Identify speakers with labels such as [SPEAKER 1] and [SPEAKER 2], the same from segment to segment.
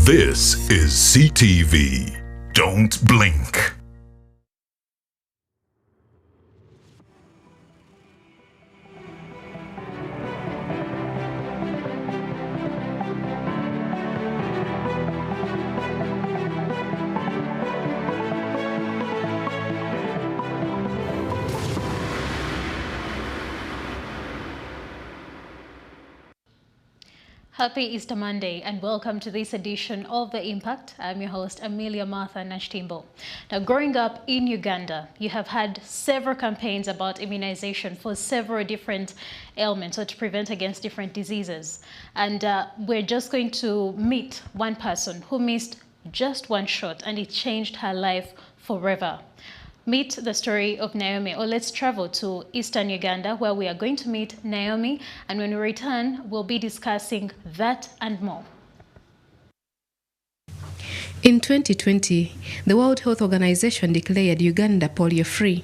[SPEAKER 1] This is CTV. Don't blink.
[SPEAKER 2] Happy Easter Monday and welcome to this edition of The Impact. I'm your host, Amelia Martha Nashtimbo. Now, growing up in Uganda, you have had several campaigns about immunization for several different ailments or to prevent against different diseases. And we're just going to meet one person who missed just one shot and it changed her life forever. Meet the story of Naomi, or let's travel to Eastern Uganda where we are going to meet Naomi, and when we return, we'll be discussing that and more.
[SPEAKER 3] In 2020, the World Health Organization declared Uganda polio-free.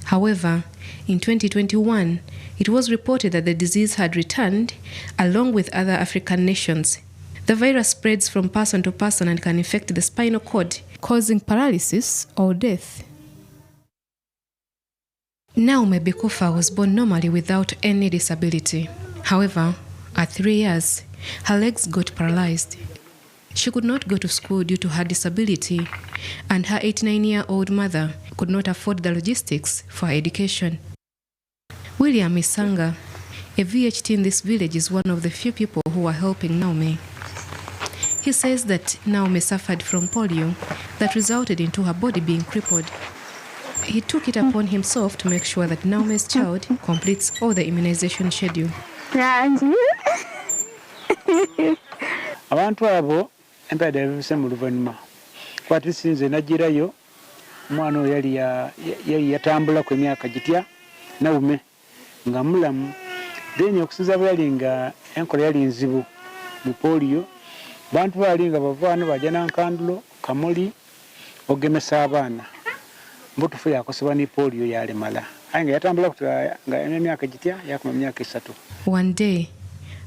[SPEAKER 3] However, in 2021, it was reported that the disease had returned along with other African nations. The virus spreads from person to person and can infect the spinal cord, causing paralysis or death. Naomi Bikufa was born normally without any disability. However, at 3 years, her legs got paralyzed. She could not go to school due to her disability, and her 89-year-old mother could not afford the logistics for her education. William Isanga, a VHT in this village, is one of the few people who are helping Naomi. He says that Naomi suffered from polio that resulted into her body being crippled. He took it upon himself to make sure that Naomi's child completes all the immunization schedule.
[SPEAKER 4] Abantu abo empeda ebise mu luvannyuma kwati sinze najirayo omwana oyo yali yatambula ku emyaka gitya naume nga mulamu then okusinza bwe yali nga enkola yali nzibu mu polio bantu bali nga bavaano bajja nankandulo kamuli ogemesa abaana mbutufu yakosebwa ni polio yalemala nga yatambula kutula nga emyaka gitya yakuma emyaka 3.
[SPEAKER 3] One day,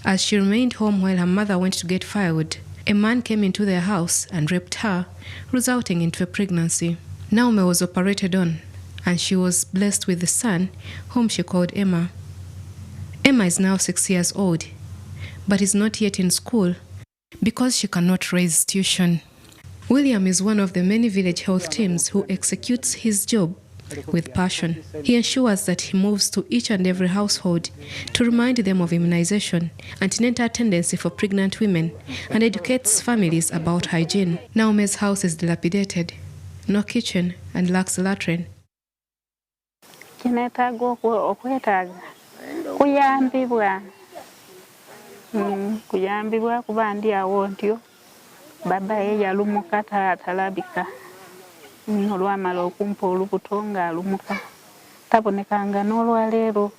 [SPEAKER 3] as she remained home while her mother went to get firewood, a man came into their house and raped her, resulting into a pregnancy. Naomi was operated on, and she was blessed with a son, whom she called Emma. Emma is now 6 years old, but is not yet in school because she cannot raise tuition. William is one of the many village health teams who executes his job with passion. He ensures that he moves to each and every household to remind them of immunization, antenatal tendency for pregnant women, and educates families about hygiene. Naomi's house is dilapidated, no kitchen, and lacks a latrine.
[SPEAKER 5] Kuyambibwa kuba ndi awo ntyo baba ye yalumuka talabika olwamala okumpa olubuto nga alumuka tabonekanga n'olwaleero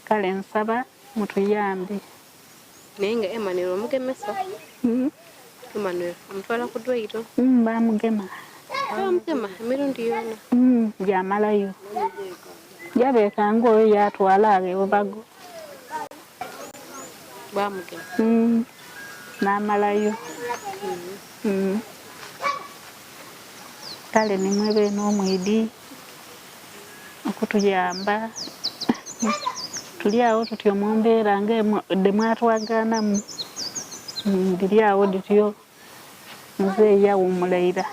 [SPEAKER 5] kale nsaba mutuyambe
[SPEAKER 6] naye nga Emmanuel omugemesa Emmanuel omutwala ku ddwaliro
[SPEAKER 5] bamugema
[SPEAKER 6] emirundi yonna
[SPEAKER 5] gyamalayo yabeekanga oyo yatwala abeebago
[SPEAKER 6] bamugema
[SPEAKER 5] n'amalayo kale nimwebe n'omwidi okutuyamba tuli awo tutyo mu mbeera ng'edde mwatwagaanamu ndiri awo dityo muzeeyi yawumulaira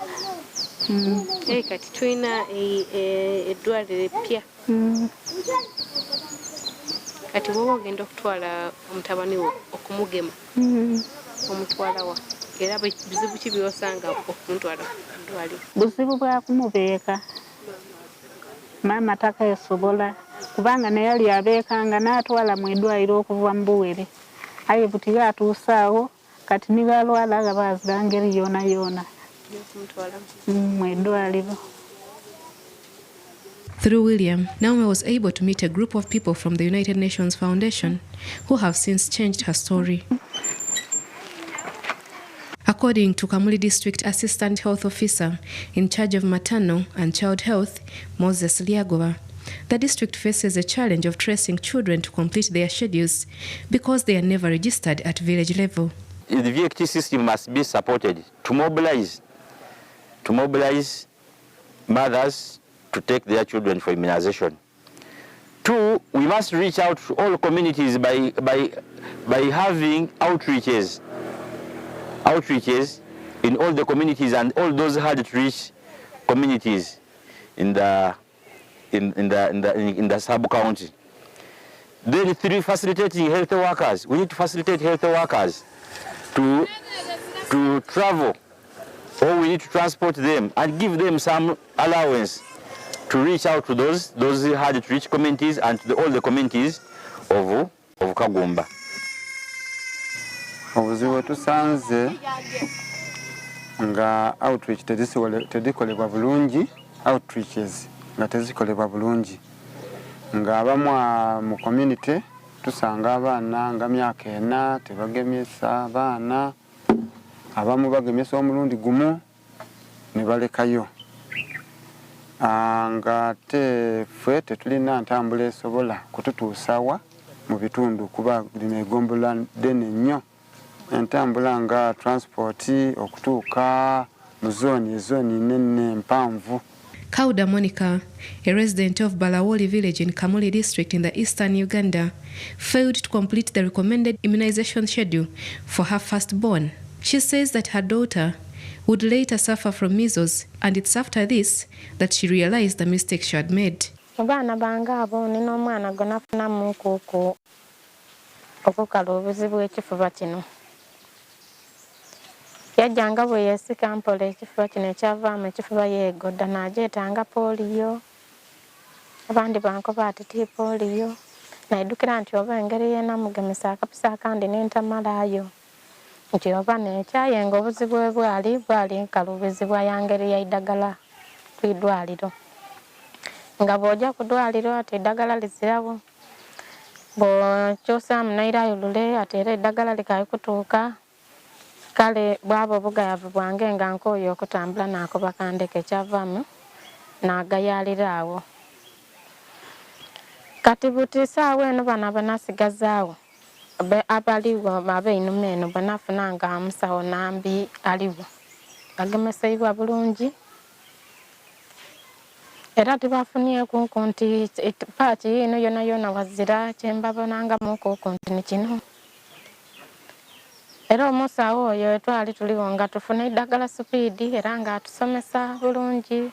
[SPEAKER 6] kati tulina eddwaliro eppya kati bwoba ogenda okutwala omutabani wo okumugema omutwala wa era bizibu ki byosanga okumutwala ddwaliro?
[SPEAKER 5] Buzibu bwa kumubeeka maama takaesobola kubanga naye yali abeekanga n'atwala mu eddwaliro okuva mu buwere aye buti atuusaawo kati nibalwala nga baazira ngeri yoona yoona mu eddwaliro.
[SPEAKER 3] Through William, Naomi was able to meet a group of people from the United Nations Foundation who have since changed her story. According to Kamuli District Assistant Health Officer in charge of maternal and child health, Moses Liagova, The district faces a challenge of tracing children to complete their schedules because they are never registered at village level.
[SPEAKER 7] The VHT system must be supported to mobilize mothers to take their children for immunization. 2, we must reach out to all communities by having outreaches in all the communities and all those hard to reach communities in the sub-county. Then 3, facilitating health workers. We need to facilitate health workers to travel, or we need to transport them and give them some allowance to reach out to those hard to reach communities and to all the communities of Kagumba.
[SPEAKER 8] Obuzibu tusanze nga outreach tezikolebwa bulungi, outreaches nga tezikolebwa bulungi, nga abamu mu community tusanga abaana nga myaka 4 tebagemesa abaana, abamu bagemesa omulundi gumu ne balekayo. Nga ffe tetulina ntambula esobola kututuusawa mu bitundu kuba lino egombola ddene nnyo. Entambula nga transport okutuuka mu zone nene mpanvu.
[SPEAKER 3] Kauda Monica, a resident of Balawoli village in Kamuli district in the eastern Uganda, failed to complete the recommended immunization schedule for her firstborn. She says that her daughter would later suffer from measles, and it's after this that she realized the mistake she had made.
[SPEAKER 9] Abaana bange abo nina omwana gwe nafunamu kuuku okukala obuzibu bw'ekifuba kino. Yajjanga bwe yeesika mpola ekifuba kino ekyavaamu ekifuba yeegodda n'agyetanga poliyo. Abandi bankoba ati poliyo. Nayiddukira nti oba engeri y'ennamugemesa akapisa akandi n'entamalayo. Nti oba n'ekyayenga obuzibu bwe bwali nkalubizibwa ya ngeri ya iddagala kw'eddwaliro. Nga bw'ojja ku ddwaliro ate eddagala lizirawo. Bw'okyusa munayirayo lule ate era eddagala likayikutuuka. Kale bwabo bugayavu bwange nga nkooye okutambula n'akoba kandeke ekyavaamu n'agayaalira awo. Kati buti saawa eno bano banaasigazaawo abaliwo ab'einuma eno banafuna nga musawo nambi aliwo bagemeseibwa bulungi era tibafunyeku nti paati eno yona wazira kyembabonanga muku nti ni kino. Era omusawo oyo twali tuliwo nga tufuna eddagala supiidi era nga atusomesa bulungi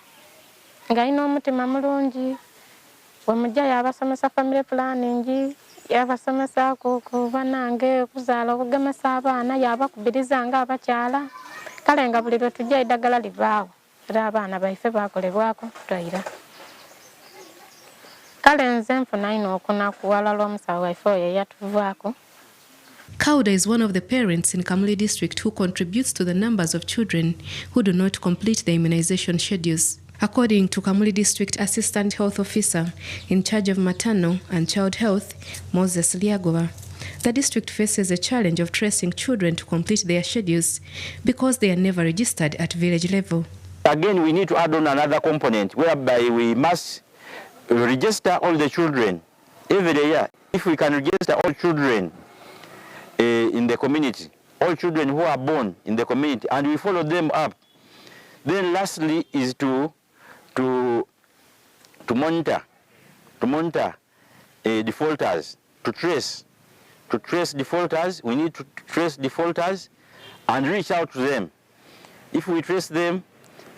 [SPEAKER 9] nga alina omutima mulungi. Bwemujja yabasomesa family planning, yabasomesa ku banange okuzaala okugemesa abaana, yabakubiriza nga abakyala. Kale nga buli lwe tujja eddagala livaawo era abaana baife bakolebwako tutayira. Kale nze nfuna ino okunakuwala lw'omusawo waife oyo yatuvaako.
[SPEAKER 3] Kauda is one of the parents in Kamuli district who contributes to the numbers of children who do not complete the immunization schedules. According to Kamuli District Assistant Health Officer in charge of maternal and child health, Moses Liagova, the district faces a challenge of tracing children to complete their schedules because they are never registered at village level.
[SPEAKER 7] Again, we need to add on another component whereby we must register all the children every year. If we can register all children in the community, all children who are born in the community, and we follow them up. Then lastly is to monitor defaulters, to trace defaulters. We need to trace defaulters and reach out to them. If we trace them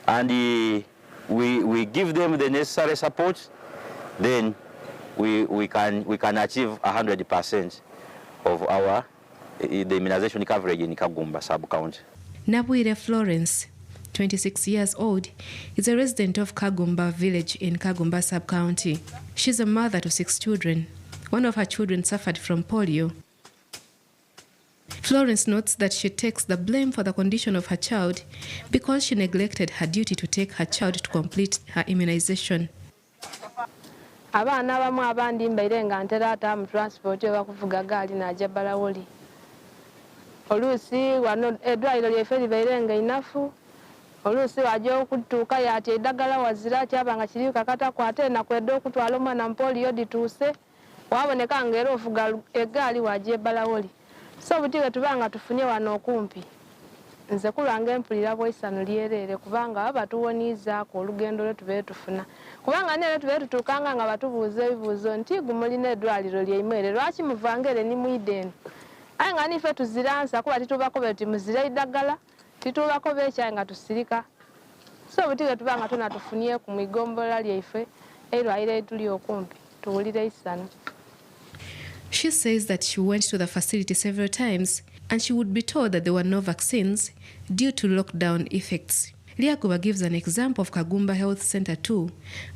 [SPEAKER 7] and we give them the necessary support, then we can achieve 100% of our the immunization coverage in Kagumba sub-county.
[SPEAKER 3] Nabwire Florence, 26 years old, is a resident of Kagumba village in Kagumba sub-county. She's a mother to 6 children. One of her children suffered from polio. Florence notes that she takes the blame for the condition of her child because she neglected her duty to take her child to complete her immunization.
[SPEAKER 10] Abaana abamu abandi mbaire nga ntera ata mu transport bakuvuga gaali n'ajja Balawoli. Oluusi wano eddwaliro lyeffe libaire nga inafu oluusi wajja okutuuka yati eddagala wazira kyabanga kiri kakatako ate nakwedde okutwala omwana mpoliyo dituuse waboneka ng'era ofuga eggaali wajja ebbalawoli so buti bwe tubanga tufunye wano okumpi nze kulwange empulira bw'esano lyerere kubanga batuwoniizaako olugendo lwe tubeere tufuna kubanga nere tubeere tutuukanga nga batubuuza ebibuuzo nti gumulina eddwaliro ly'Imwere lwaki muvanga ere ni Mwideni aye nga nife tuziransa kuba titubako beti muzire eddagala titubako beekyayi nga tusirika so buti bwe tubanga tunatufunye ku migombola lyaife eirwaliro etuli okumpi tuwulire isano.
[SPEAKER 3] She says that she went to the facility several times and she would be told that there were no vaccines due to lockdown effects. Lyakuba gives an example of Kagumba Health Center 2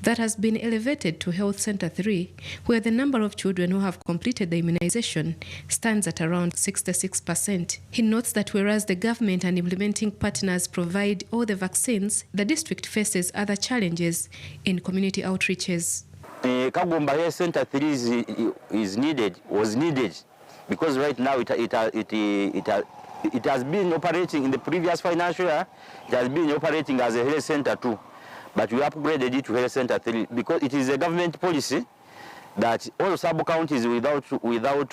[SPEAKER 3] that has been elevated to Health Center 3, where the number of children who have completed the immunization stands at around 66%. He notes that whereas the government and implementing partners provide all the vaccines, the district faces other challenges in community outreaches.
[SPEAKER 7] Kagumba Health Center 3 was needed, because right now it has been operating in the previous financial year. It has been operating as a health center 2, but we upgraded it to health center 3 because it is a government policy that all sub-counties without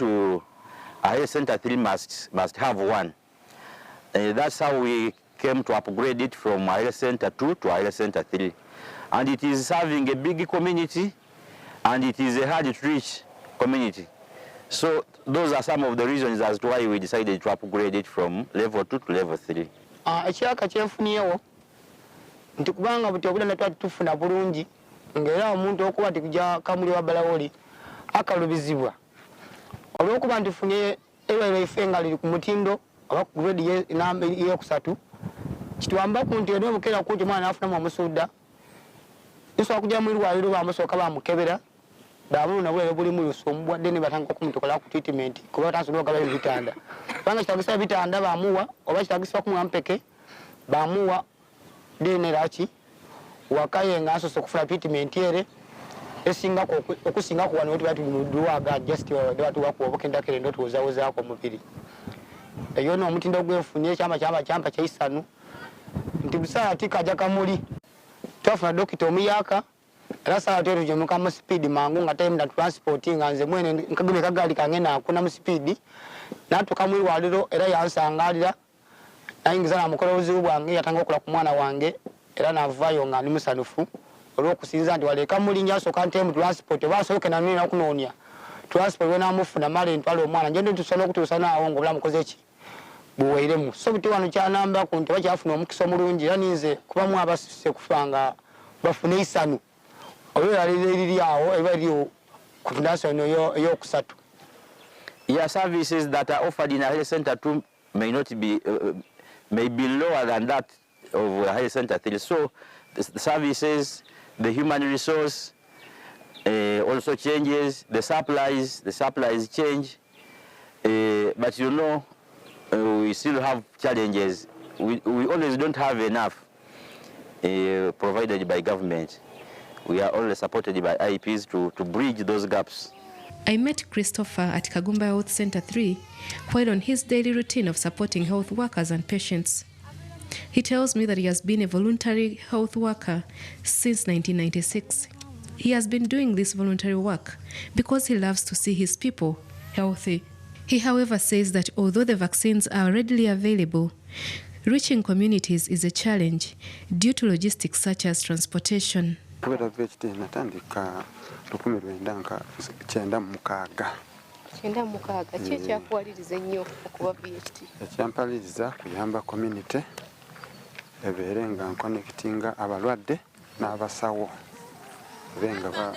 [SPEAKER 7] a health center 3 must have one. That's how we came to upgrade it from a health center 2 to a health center 3, and it is serving a big community, and it is a hard to reach community. So those are some of the reasons as to why we decided to upgrade it from level 2 to level 3.
[SPEAKER 11] Ekyaka kyenfuniyewo nti kubanga buti obudde twali tufuna bulungi ng'era omuntu okuba tikujja kamuli wa balawoli akalubizibwa olw'okuba ntufunye eirwaliro ife nga liri ku mutindo oba ku grade y'ekusatu kitwambaku nti era omukeera kunti omwana afunamu omusudda nsobola kujja mu irwaliro bamusooka bamukebera bamuluna bwere bulimu yosomubwadde ne batanga okumutokola ku treatment kuba tasobola okugaba ebitanda kubanga kitagisa ebitanda bamuwa oba kitagisa okumuwa mpeke bamuwa deneraki wakaye nga asoose okufuna treatment ere okusingaku wano wetuba tuluwaga just watuwakuobokendakere ndo tuwozawozaako omubiri eyo n'omutindo gwenfunye ekyamba kyaisanu nti busaa tikajja kamuli twafuna dokita omuyaka era saa teru jemuka mu speed mangu nga time na transport nga nze mwene nkagime kagali kange na kuna mu speed natuka mu irwaliro era yansangalira nayingiza na mukolo obuzibu bwange yatanga okula ku mwana wange era navayo nga ndi musanufu olw'okusinza nti waleka mulinnya soka ntemu transport basoboke na nina okunonya transport we namufuna male ntwala omwana nje ntusobola okutuusa naawo ng'obulamu mukoze ki buweiremu so buti wano kyanamba ku nti bakyafuna omukisa omulungi era ninze kubamu abasuse kufanga bafune isanu
[SPEAKER 7] Yeah, services that are offered in a health center 2 may not be may be lower than that of a health center 3. So the services, the human resource also changes. The supplies change. But you know, we still have challenges. We always don't have enough provided by government. We are always supported by IPs to bridge those gaps.
[SPEAKER 3] I met Christopher at Kagumba Health Center 3 while on his daily routine of supporting health workers and patients. He tells me that he has been a voluntary health worker since 1996. He has been doing this voluntary work because he loves to see his people healthy. He, however, says that although the vaccines are readily available, reaching communities is a challenge due to logistics such as transportation.
[SPEAKER 8] Kubera VHT natandika 1996.
[SPEAKER 6] Ki ekyakuwaliriza ennyo okuba VHT?
[SPEAKER 8] Ekyampaliriza kuyamba community ebeere nga nkonekitinga abalwadde n'abasawo benga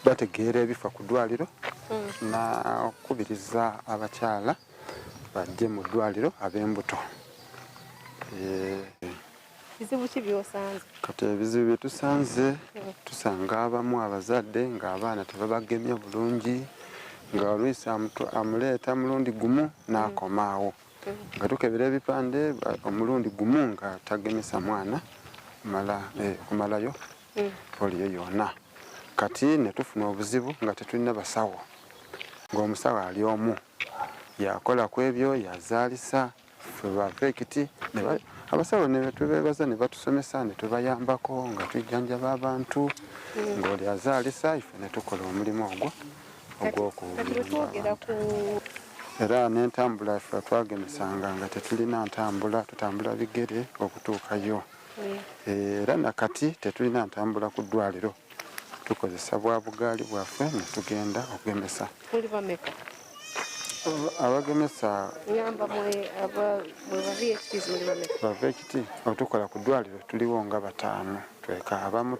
[SPEAKER 8] bategeera ebifa ku ddwaliro nakubiriza abakyala bajje mu ddwaliro ab'embuto.
[SPEAKER 6] Bizibu ki by'osanze?
[SPEAKER 8] Kati ebizibu bye tusanze tusanga abamu abazadde ng'abaana tebabagemye bulungi nga olwisi amuleeta mulundi gumu n'akomaawo nga tukebera ebipande omulundi gumu nga tagemesa mwana kumalayo poliyo yonna. Kati ne tufuna obuzibu nga tetulina basawo ng'omusawo ali omu yakola ku ebyo yazaalisa ffe ba VHT abasawo ne betubeebaza ne batusomesa ne tubayambako nga tujjanjaba abantu ng'oli azaalisa ife ne tukola omulimu ogwo ogw'okuyamba era n'entambula ffe twagemesanga nga tetulina ntambula tutambula bigere okutuukayo era nakati tetulina ntambula ku ddwaliro tukozesa bwa bugaali bwaffe ne tugenda okugemesa abagemesa ba VHT otukola ku ddwaliro tuliwo nga 5 tweka abamu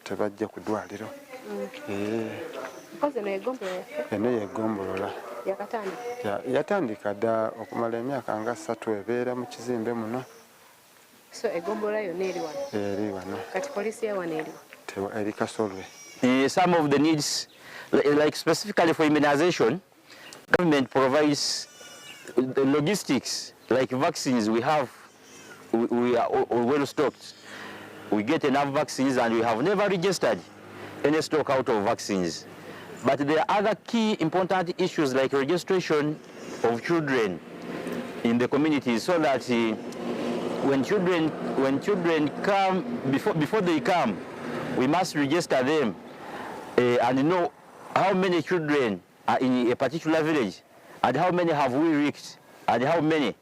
[SPEAKER 8] tebajja ku ddwaliro eno yegombolola yatandika dda okumala emyaka nga 3 ebeera mu kizimbe muno eri wano eri Kasolwe.
[SPEAKER 7] Some of the needs, like specifically for immunization, government provides the logistics, like vaccines. We are well stocked. We get enough vaccines and we have never registered any stock out of vaccines. But there are other key important issues like registration of children in the communities, so that when children come, before they come, we must register them and know how many children are in a particular village and how many have we reached and how many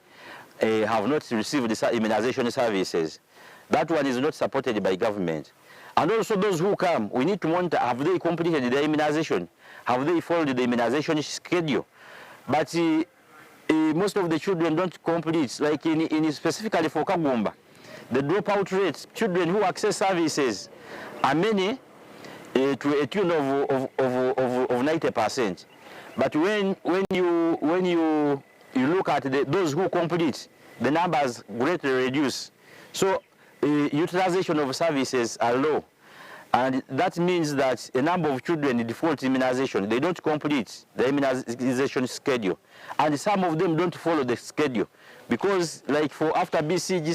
[SPEAKER 7] have not received the immunization services. That one is not supported by government. And also those who come, we need to monitor, have they completed their immunization? Have they followed the immunization schedule? But most of the children don't complete, like in specifically for Kagumba. The dropout rates, children who access services are many to a tune of 90%. But when you look at those who complete, the numbers greatly reduce. So utilization of services are low. And that means that a number of children default immunization. They don't complete the immunization schedule. And some of them don't follow the schedule. Because like for after BCG,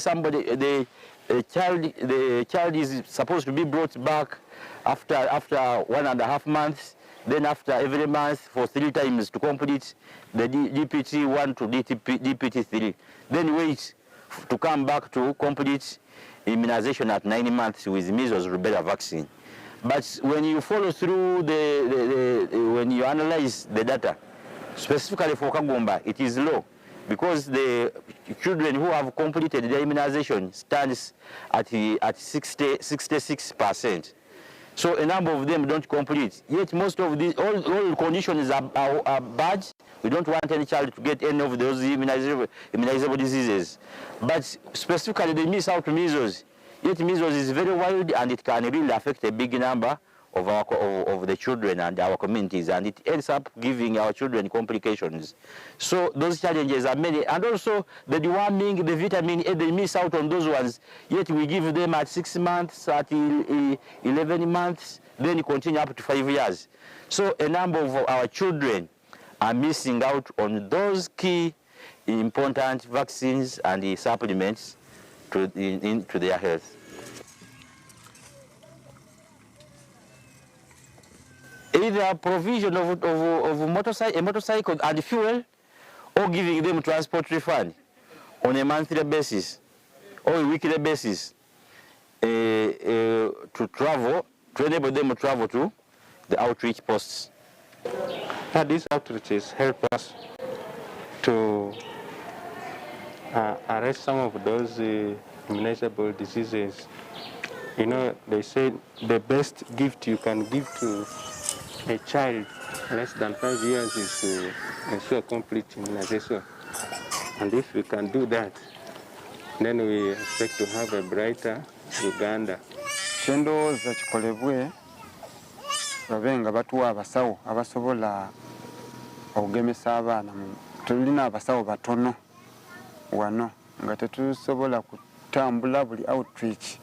[SPEAKER 7] the child is supposed to be brought back after 1.5 months, then after every month for 3 times to complete the DPT 1 to DPT 3. Then wait to come back to complete immunization at 9 months with measles rubella vaccine. But when you follow through when you analyze the data, specifically for Kagumba, it is low because the children who have completed their immunization stands at 66%. So a number of them don't complete. Yet most of these, all conditions are bad. We don't want any child to get any of those immunizable diseases. But specifically they miss out measles. Yet measles is very wide and it can really affect a big number of the children and our communities, and it ends up giving our children complications. So those challenges are many, and also the deworming, the vitamin A, they miss out on those ones, yet we give them at 6 months, at 11 months, then continue up to 5 years. So a number of our children are missing out on those key important vaccines and the supplements to their health. Either provision of a motorcycle and fuel, or giving them transport refund on a monthly basis or a weekly basis to travel, to enable them to travel to the outreach posts.
[SPEAKER 12] These outreaches help us to arrest some of those immunizable diseases. You know, they say the best gift you can give to a child less than 5 years is to ensure complete immunization. And if we can do that, then we expect to have a brighter Uganda.
[SPEAKER 8] Kyendowooza kikolebwe babe nga batuwa abasawo abasobola okugemesa abaana. Tulina abasawo batono wano nga tetusobola kutambula buli outreach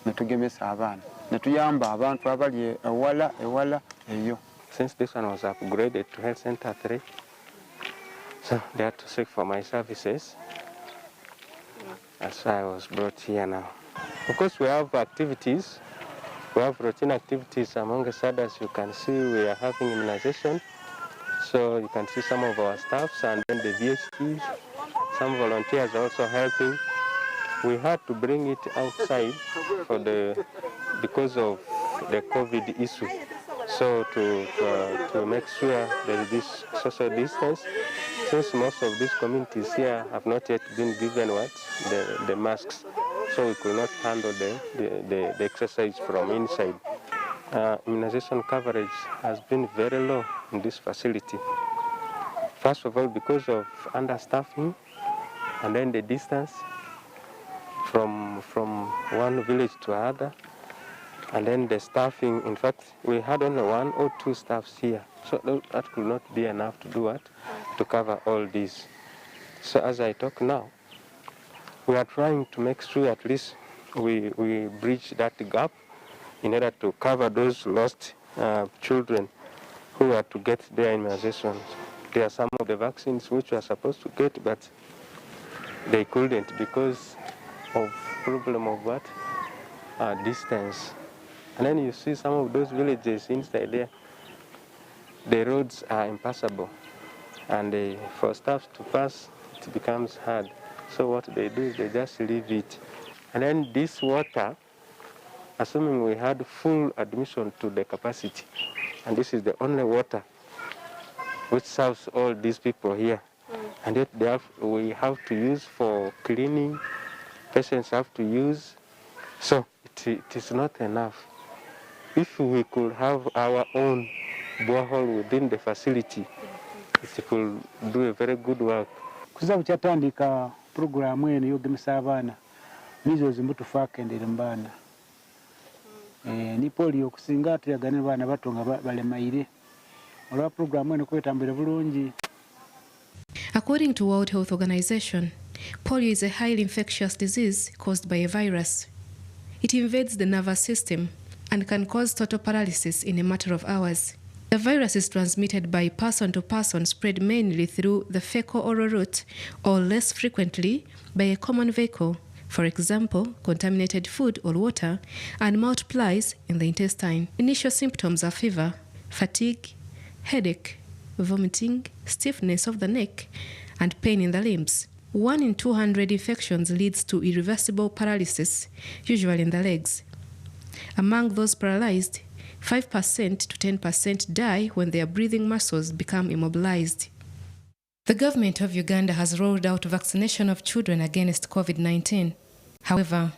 [SPEAKER 8] ne tugemesa abaana. Netuyamba abantu abali ewala eyo.
[SPEAKER 12] Since this one was upgraded to Health Center 3, so they had to seek for my services. That's why I was brought here now. Of course, we have activities. We have routine activities among us. As you can see, we are having immunization. So you can see some of our staffs and then the VHTs. Some volunteers are also helping. we had to bring it outside because of the COVID issue. So to make sure there is this social distance, since most of these communities here have not yet been given the masks, so we could not handle the exercise from inside. Immunization coverage has been very low in this facility. First of all, because of understaffing, and then the distance from one village to another, and then the staffing. In fact, we had only 1 or 2 staffs here, so that could not be enough to do what? To cover all this. So as I talk now, we are trying to make sure at least we bridge that gap in order to cover those lost children who are to get their immunizations. There are some of the vaccines which we are supposed to get, but they couldn't because of problem of what? Distance. And then you see some of those villages inside there, the roads are impassable, and for staff to pass, it becomes hard. So what they do is they just leave it. And then this water, assuming we had full admission to the capacity, and this is the only water which serves all these people here, and yet we have to use for cleaning, patients have to use, so it is not enough. If we could have our own borehole within the facility, it could do a very good work.
[SPEAKER 4] Kuza bukyatandika programu eno yogemesa abaana nizo zimutufa akendere mbaana ni polio okusinga tuyagane baana bato nga balemaire olwa programu eno kwetambira bulungi.
[SPEAKER 3] According to World Health Organization, polio is a highly infectious disease caused by a virus. It invades the nervous system and can cause total paralysis in a matter of hours. The virus is transmitted by person to person, spread mainly through the fecal-oral route, or less frequently by a common vehicle, for example, contaminated food or water, and multiplies in the intestine. Initial symptoms are fever, fatigue, headache, vomiting, stiffness of the neck, and pain in the limbs. 1 in 200 infections leads to irreversible paralysis, usually in the legs. Among those paralyzed, 5% to 10% die when their breathing muscles become immobilized. The government of Uganda has rolled out vaccination of children against COVID-19. However,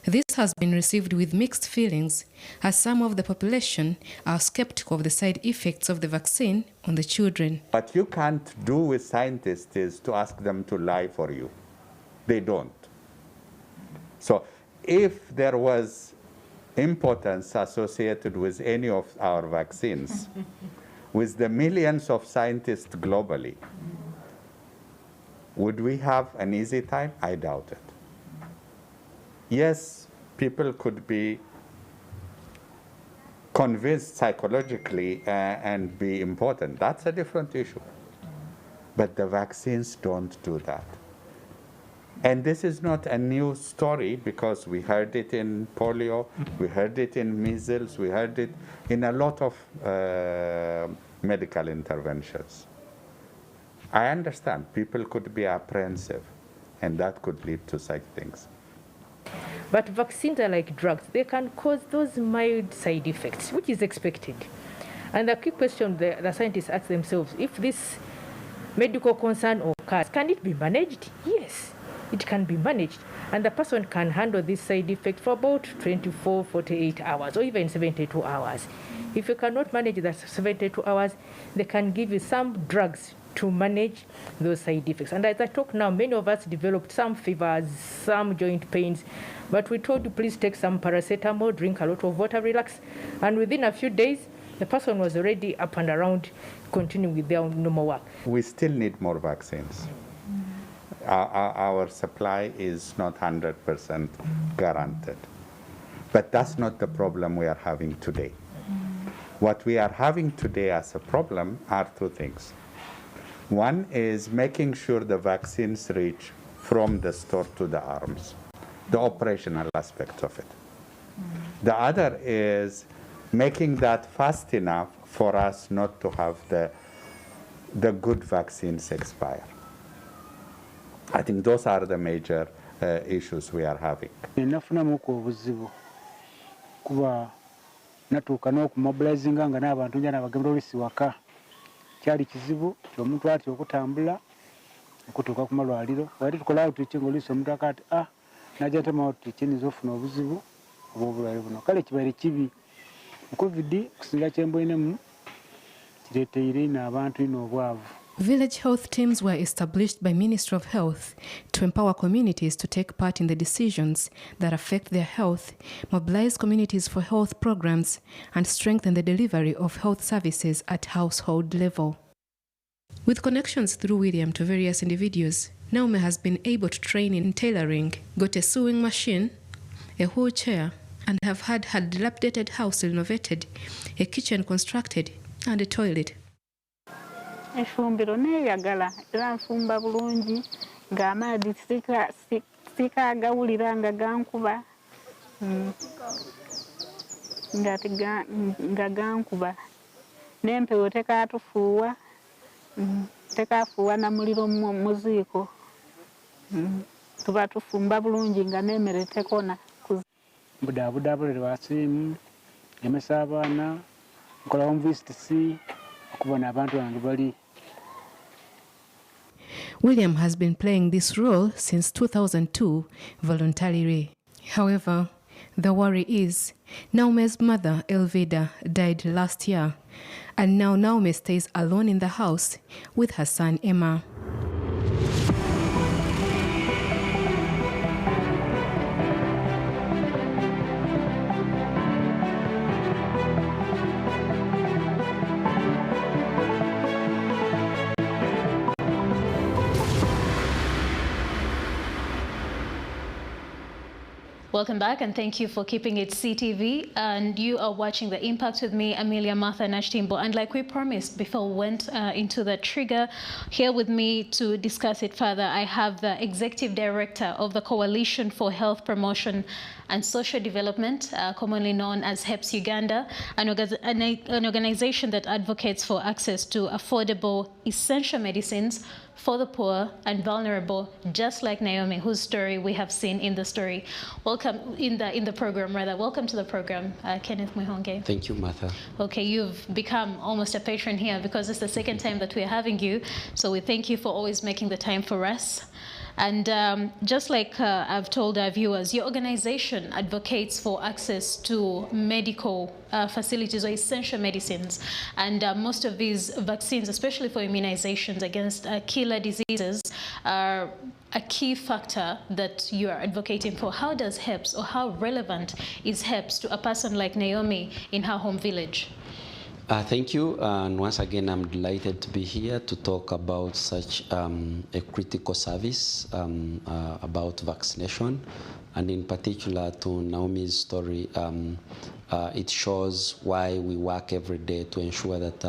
[SPEAKER 3] this has been received with mixed feelings, as some of the population are skeptical of the side effects of the vaccine on the children.
[SPEAKER 13] What you can't do with scientists is to ask them to lie for you. They don't. So if there was importance associated with any of our vaccines, with the millions of scientists globally, would we have an easy time? I doubt it. Yes, people could be convinced psychologically and be important. That's a different issue. But the vaccines don't do that. And this is not a new story, because we heard it in polio, we heard it in measles, we heard it in a lot of medical interventions. I understand people could be apprehensive, and that could lead to such things.
[SPEAKER 14] But vaccines are like drugs. They can cause those mild side effects, which is expected. And the key question the scientists ask themselves, if this medical concern occurs, can it be managed? Yes, it can be managed. And the person can handle this side effect for about 24, 48 hours, or even 72 hours. If you cannot manage that 72 hours, they can give you some drugs to manage those side effects. And as I talk now, many of us developed some fevers, some joint pains, but we told you, please take some paracetamol, drink a lot of water, relax. And within a few days, the person was already up and around, continuing with their normal work.
[SPEAKER 13] We still need more vaccines. Our supply is not 100% guaranteed. But that's not the problem we are having today. What we are having today as a problem are two things. One is making sure the vaccines reach from the store to the arms, the operational aspect of it. The other is making that fast enough for us not to have the good vaccines expire. I think those are the major issues we are having.
[SPEAKER 4] Nafunamu ku obuzibu kuba natuuka n'okumobilizinga nga n'abantu njana bagenda olusi waka kyali kizibu omuntu atya okutambula okutuuka ku malwaliro wali tukola outreach ng'olusi omuntu akati najja ntema outreach nizo ofuna obuzibu obw'obulwale buno kale kibaire kibi covid kusinga kyembwinemu kireeteire n'abantu ino obwavu.
[SPEAKER 3] Village health teams were established by Ministry of Health to empower communities to take part in the decisions that affect their health, mobilize communities for health programs, and strengthen the delivery of health services at household level. With connections through William to various individuals, Naomi has been able to train in tailoring, got a sewing machine, a wheelchair, and have had her dilapidated house renovated, a kitchen constructed, and a toilet.
[SPEAKER 5] Efumbiro neeyagala era nfumba bulungi ng'amaadi sikaagawulira nga gankuba nga gankuba n'empewo tekaatufuuwa tekaafuuwa na muliro mu ziiko tuba tufumba bulungi nga n'emmere tekona.
[SPEAKER 4] Budaabudaabulire wasiimu gemesa abaana nkola home visits okubona abantu bange bali.
[SPEAKER 3] William has been playing this role since 2002 voluntarily. However, the worry is Naomi's mother, Elvida, died last year, and now Naomi stays alone in the house with her son, Emma.
[SPEAKER 2] Welcome back, and thank you for keeping it CTV. And you are watching The Impact with me, Amelia Martha Nashtimbo. And like we promised before we went into the trigger, here with me to discuss it further, I have the Executive Director of the Coalition for Health Promotion and Social Development, commonly known as HEPS Uganda, an organization that advocates for access to affordable essential medicines for the poor and vulnerable, just like Naomi, whose story we have seen in the story. Welcome in the program, rather. Welcome to the program, Kenneth Muhonge.
[SPEAKER 15] Thank you, Martha.
[SPEAKER 2] Okay, you've become almost a patron here because it's the second time that we're having you. So we thank you for always making the time for us. And just like I've told our viewers, your organization advocates for access to medical facilities or essential medicines. And most of these vaccines, especially for immunizations against killer diseases, are a key factor that you are advocating for. How does HEPS, or how relevant is HEPS to a person like Naomi in her home village?
[SPEAKER 15] Thank you, and once again I'm delighted to be here to talk about such a critical service about vaccination, and in particular to Naomi's story. It shows why we work every day to ensure that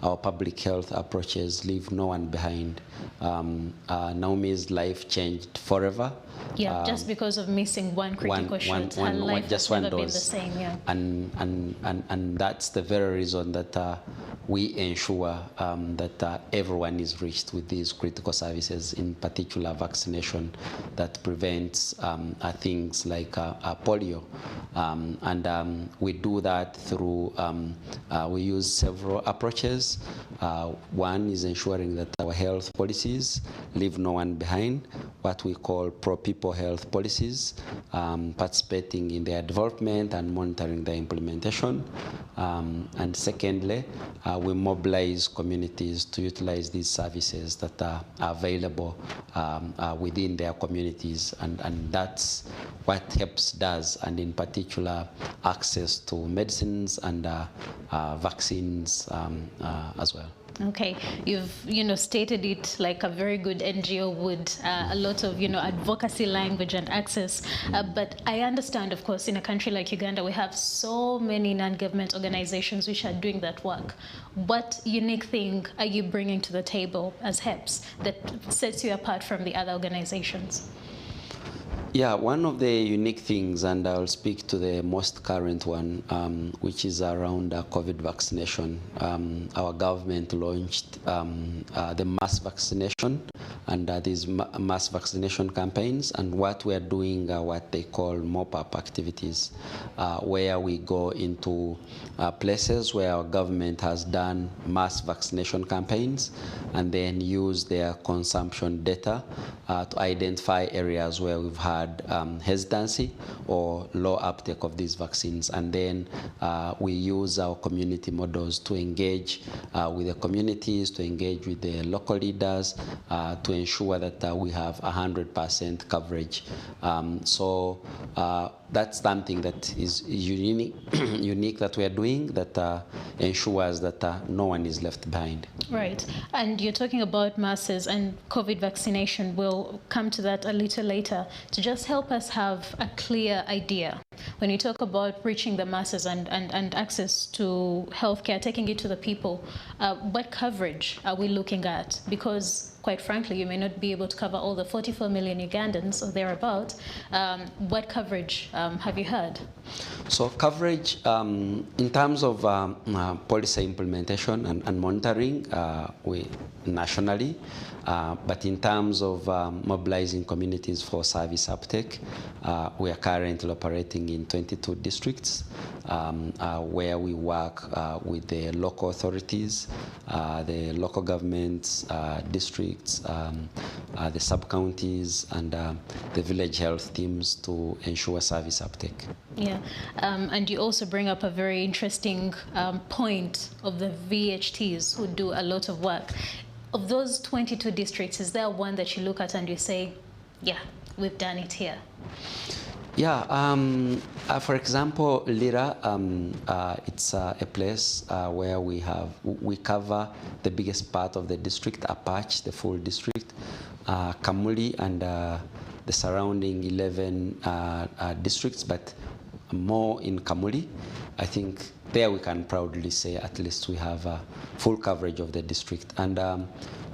[SPEAKER 15] our public health approaches leave no one behind. Naomi's life changed forever.
[SPEAKER 2] Yeah, just because of missing one critical shot, her life has never been the same. Yeah.
[SPEAKER 15] And that's the very reason that we ensure that everyone is reached with these critical services, in particular vaccination that prevents things like polio. And we do that through, we use several approaches. One is ensuring that our health policies leave no one behind, what we call pro-people health policies, participating in their development and monitoring their implementation. And secondly, we mobilize communities to utilize these services that are available within their communities, and that's what HEPS does, and in particular access to medicines and vaccines as well.
[SPEAKER 2] Okay, you've stated it like a very good NGO would, a lot of advocacy language and access. But I understand, of course, in a country like Uganda, we have so many non-government organizations which are doing that work. What unique thing are you bringing to the table as HEPS that sets you apart from the other organizations?
[SPEAKER 15] Yeah, one of the unique things, and I'll speak to the most current one, which is around COVID vaccination. Our government launched the mass vaccination and these mass vaccination campaigns. And what we are doing are what they call mop-up activities, where we go into places where our government has done mass vaccination campaigns, and then use their consumption data to identify areas where we've had hesitancy or low uptake of these vaccines. And then we use our community models to engage with the communities, to engage with the local leaders, to ensure that we have 100% coverage. So that's something that is unique that we are doing, that ensures that no one is left behind.
[SPEAKER 2] Right. And you're talking about masses and COVID vaccination. We'll come to that a little later. To just help us have a clear idea, when you talk about reaching the masses and access to healthcare, taking it to the people, what coverage are we looking at? Because quite frankly, you may not be able to cover all the 44 million Ugandans or thereabout. What coverage have you heard?
[SPEAKER 15] So coverage, in terms of policy implementation and monitoring, we nationally, but in terms of mobilizing communities for service uptake, we are currently operating in 22 districts, where we work with the local authorities, the local governments, districts, the sub-counties, and the village health teams to ensure service uptake.
[SPEAKER 2] Yeah, and you also bring up a very interesting point of the VHTs who do a lot of work. Of those 22 districts, is there one that you look at and you say, yeah, we've done it here?
[SPEAKER 15] Yeah, for example, Lira, it's a place where we cover the biggest part of the district, Apache, the full district, Kamuli, and the surrounding 11 districts, but more in Kamuli. I think there we can proudly say at least we have full coverage of the district. And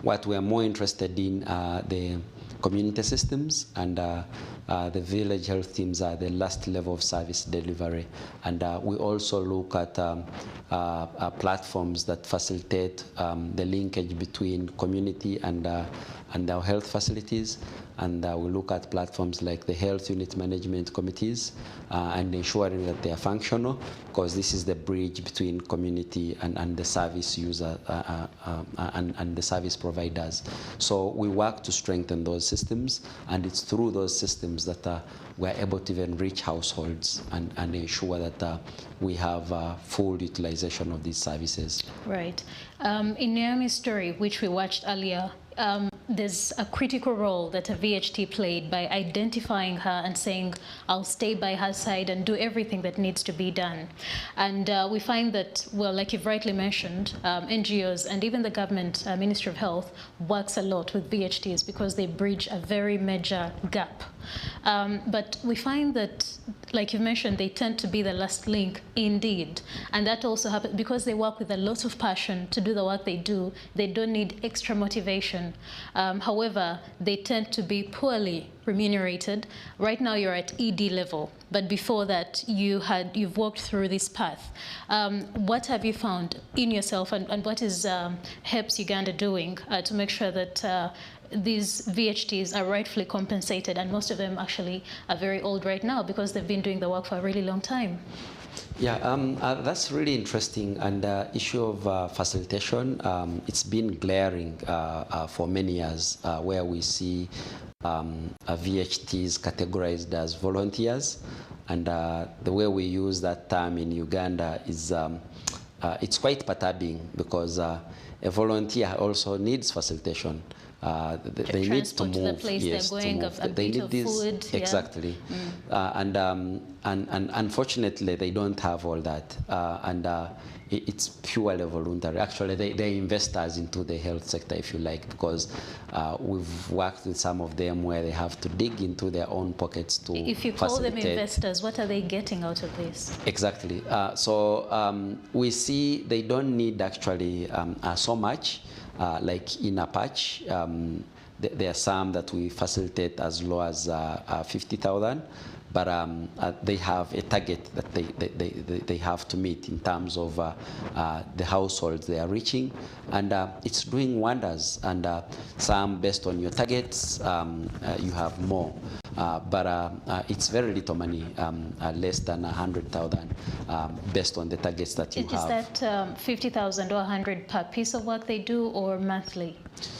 [SPEAKER 15] what we are more interested in the community systems, and the village health teams are the last level of service delivery. And we also look at platforms that facilitate the linkage between community and our health facilities. And we look at platforms like the health unit management committees and ensuring that they are functional, because this is the bridge between community and the service user and the service providers. So we work to strengthen those systems, and it's through those systems that we're able to even reach households and ensure that we have full utilization of these services.
[SPEAKER 2] Right. In Naomi's story, which we watched earlier, there's a critical role that a VHT played by identifying her and saying, I'll stay by her side and do everything that needs to be done. And we find that, well, like you've rightly mentioned, NGOs and even the government, Ministry of Health, works a lot with VHTs because they bridge a very major gap. But we find that, like you mentioned, they tend to be the last link indeed. And that also happens because they work with a lot of passion to do the work they do. They don't need extra motivation. However, they tend to be poorly remunerated. Right now you're at ED level, but before that you've walked through this path. What have you found in yourself, and what is HEPS Uganda doing to make sure that these VHTs are rightfully compensated? And most of them actually are very old right now because they've been doing the work for a really long time.
[SPEAKER 15] Yeah, that's really interesting. And the issue of facilitation, it's been glaring for many years, where we see VHTs categorized as volunteers. And the way we use that term in Uganda is it's quite perturbing, because a volunteer also needs facilitation. They need to move.
[SPEAKER 2] To the place
[SPEAKER 15] yes,
[SPEAKER 2] they're going,
[SPEAKER 15] to
[SPEAKER 2] a
[SPEAKER 15] they
[SPEAKER 2] bit
[SPEAKER 15] need
[SPEAKER 2] of
[SPEAKER 15] this,
[SPEAKER 2] food.
[SPEAKER 15] exactly.
[SPEAKER 2] Yeah.
[SPEAKER 15] And unfortunately, they don't have all that. It's purely voluntary. Actually, they're investors into the health sector, if you like, because we've worked with some of them where they have to dig into their own pockets to
[SPEAKER 2] If you call
[SPEAKER 15] facilitate.
[SPEAKER 2] them investors, what are they getting out of this?
[SPEAKER 15] Exactly. So we see they don't need actually so much. Like in Apache, there are some that we facilitate as low as 50,000, but they have a target that they have to meet in terms of the households they are reaching, and it's doing wonders. And some, based on your targets, you have more, but it's very little money, less than 100,000, based on the targets that you have.
[SPEAKER 2] Is that 50,000 or 100 per piece of work they do, or monthly?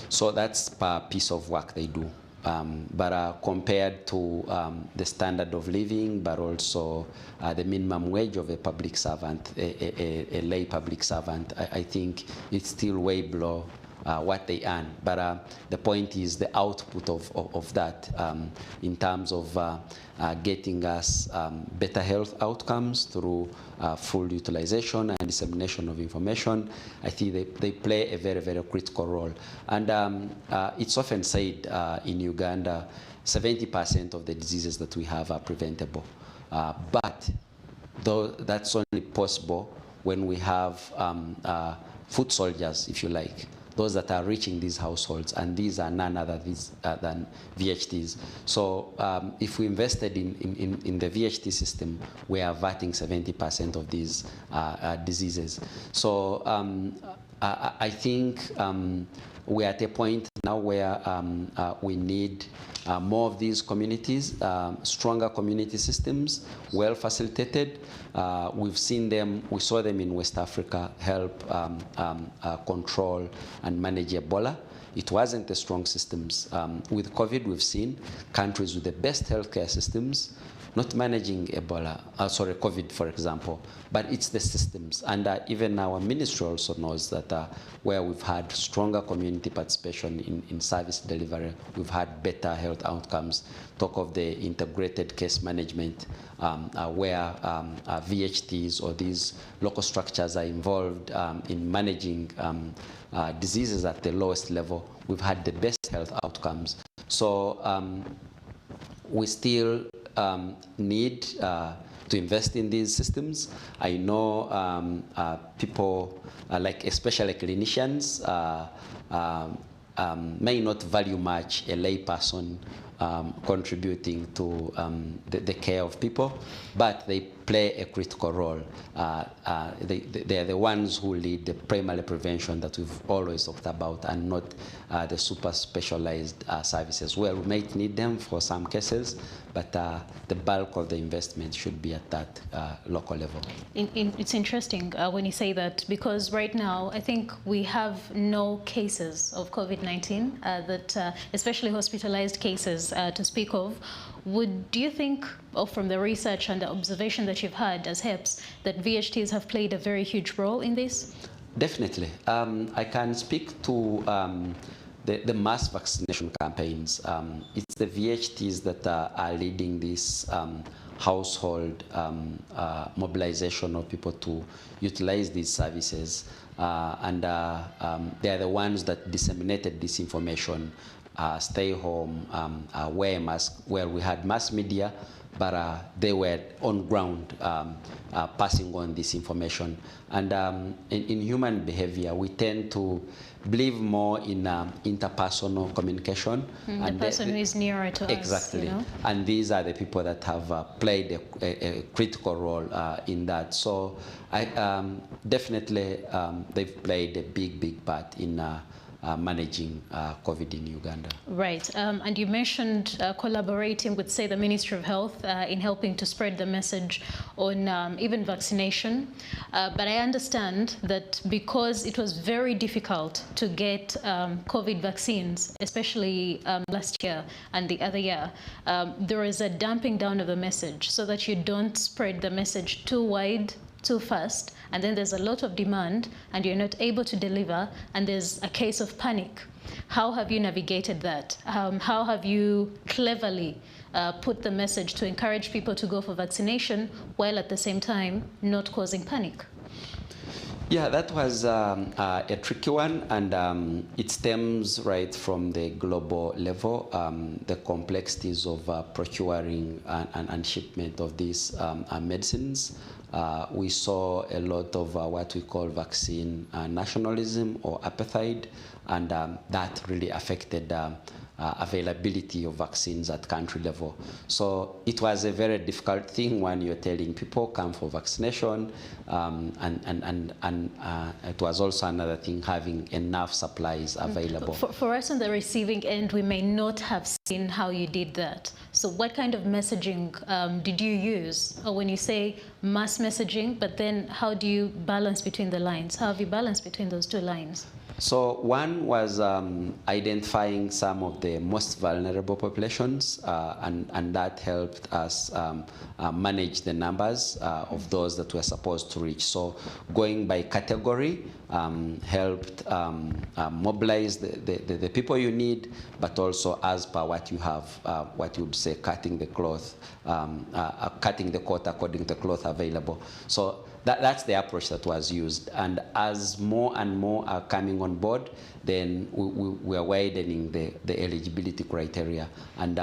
[SPEAKER 15] So that's per piece of work they do. But compared to the standard of living, but also the minimum wage of a public servant, a lay public servant, I think it's still way below what they earn. But the point is the output of that in terms of getting us better health outcomes through full utilization and dissemination of information. I think they play a very, very critical role. And it's often said in Uganda, 70% of the diseases that we have are preventable. But though that's only possible when we have foot soldiers, if you like, those that are reaching these households, and these are none other than VHTs. So if we invested in the VHT system, we are averting 70% of these diseases. So I think we're at a point now where we need more of these communities, stronger community systems, well facilitated. We've seen them, we saw them in West Africa help control and manage Ebola. It wasn't the strong systems. With COVID, we've seen countries with the best healthcare systems not managing Ebola, COVID, for example, but it's the systems. And even our ministry also knows that where we've had stronger community participation in service delivery, we've had better health outcomes. Talk of the integrated case management, where VHTs or these local structures are involved in managing diseases at the lowest level. We've had the best health outcomes. So we still need to invest in these systems. I know people, especially clinicians, may not value much a lay person contributing to the care of people, but they play a critical role. They are the ones who lead the primary prevention that we've always talked about, and not the super specialized services. Well, we might need them for some cases, but the bulk of the investment should be at that local level.
[SPEAKER 2] It's interesting when you say that, because right now I think we have no cases of COVID-19, that especially hospitalized cases to speak of. Do you think, or from the research and the observation that you've had as HEPS, that VHTs have played a very huge role in this?
[SPEAKER 15] Definitely. I can speak to the mass vaccination campaigns. It's the VHTs that are leading this household mobilization of people to utilize these services. And they are the ones that disseminated this information. Stay home, wear a mask, where we had mass media, but they were on ground passing on this information. And in human behavior, we tend to believe more in interpersonal communication.
[SPEAKER 2] And the person who is nearer to us.
[SPEAKER 15] Exactly. You know? And these are the people that have played a critical role in that. So definitely they've played a big part in managing COVID in Uganda.
[SPEAKER 2] Right, and you mentioned collaborating with, say, the Ministry of Health in helping to spread the message on even vaccination. But I understand that because it was very difficult to get COVID vaccines, especially last year and the other year, there is a damping down of the message so that you don't spread the message too wide, too fast, and then there's a lot of demand and you're not able to deliver, and there's a case of panic. How have you navigated that? How have you cleverly put the message to encourage people to go for vaccination while at the same time not causing panic?
[SPEAKER 15] Yeah, that was a tricky one, and it stems right from the global level, the complexities of procuring and shipment of these medicines. we saw a lot of what we call vaccine nationalism or apartheid, and that really affected availability of vaccines at country level. So it was a very difficult thing when you're telling people come for vaccination, and it was also another thing having enough supplies available.
[SPEAKER 2] For us on the receiving end, we may not have seen how you did that. So what kind of messaging did you use? Or when you say mass messaging, but then how do you balance between the lines? How have you balanced between those two lines?
[SPEAKER 15] So one was identifying some of the most vulnerable populations, and that helped us manage the numbers of those that we're supposed to reach. So going by category helped mobilize the people you need, but also as per what you have, what you would say, cutting the cloth, cutting the coat according to the cloth available. So that's the approach that was used. And as more and more are coming on board, then we are widening the eligibility criteria. And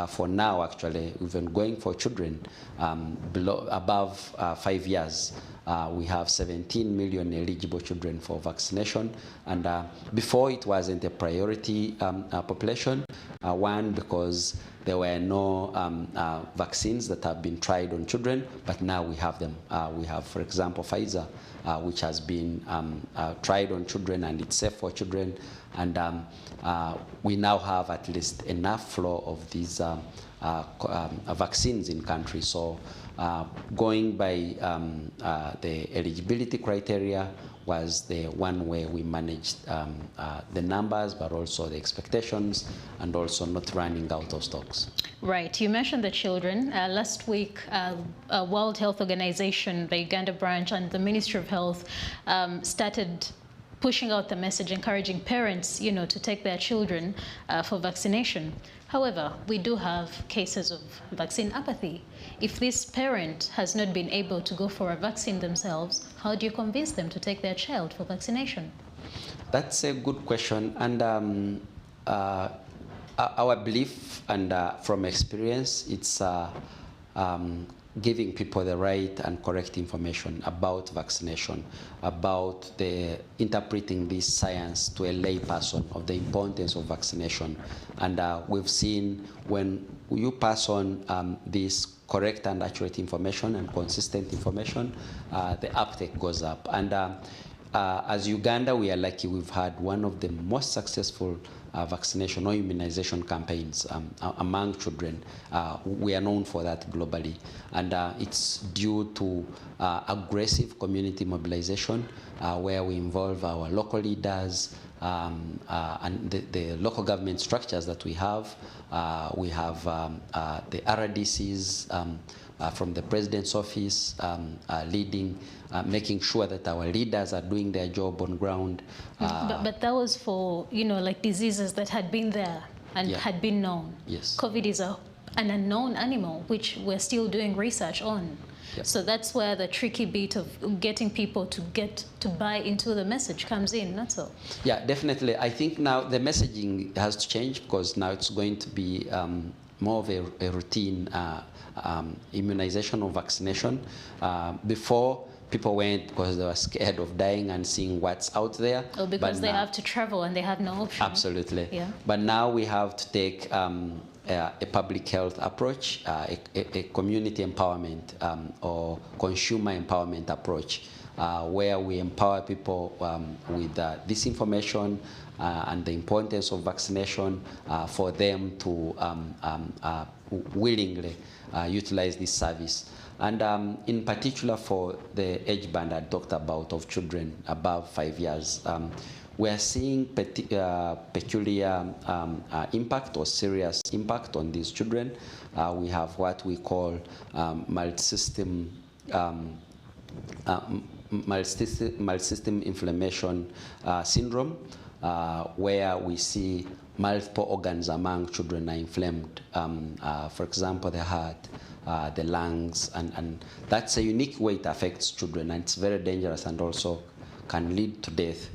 [SPEAKER 15] for now, actually, even going for children above 5 years, we have 17 million eligible children for vaccination. And before, it wasn't a priority population. One, because there were no vaccines that have been tried on children, but now we have them. We have, for example, Pfizer, which has been tried on children, and it's safe for children. And we now have at least enough flow of these vaccines in country. So going by the eligibility criteria was the one way we managed the numbers, but also the expectations, and also not running out of stocks.
[SPEAKER 2] Right. You mentioned the children. Last week, World Health Organization, the Uganda branch, and the Ministry of Health started pushing out the message, encouraging parents, to take their children for vaccination. However, we do have cases of vaccine apathy. If this parent has not been able to go for a vaccine themselves, how do you convince them to take their child for vaccination?
[SPEAKER 15] That's a good question. And our belief, and from experience, it's giving people the right and correct information about vaccination, about interpreting this science to a lay person of the importance of vaccination. And we've seen when you pass on this correct and accurate information and consistent information, the uptake goes up. And as Uganda, we are lucky we've had one of the most successful vaccination or immunization campaigns among children. We are known for that globally. And it's due to aggressive community mobilization, where we involve our local leaders, and the local government structures that we have. We have the RDCs from the President's office leading, making sure that our leaders are doing their job on ground.
[SPEAKER 2] But that was for, like diseases that had been there and had been known.
[SPEAKER 15] Yes.
[SPEAKER 2] COVID is an unknown animal, which we're still doing research on. Yep. So that's where the tricky bit of getting people to buy into the message comes in, not so? Yeah,
[SPEAKER 15] definitely. I think now the messaging has to change, because now it's going to be more of a routine immunization or vaccination. Before, people went because they were scared of dying and seeing what's out there.
[SPEAKER 2] Or because they have to travel and they have no option.
[SPEAKER 15] Absolutely.
[SPEAKER 2] Yeah.
[SPEAKER 15] But now we have to take a public health approach, a community empowerment or consumer empowerment approach, where we empower people with this information and the importance of vaccination for them to willingly utilize this service. And in particular for the age band I talked about of children above 5 years, we are seeing peculiar impact or serious impact on these children. We have what we call multi-system inflammation syndrome, where we see multiple organs among children are inflamed. For example, the heart, the lungs, and that's a unique way it affects children, and it's very dangerous and also can lead to death.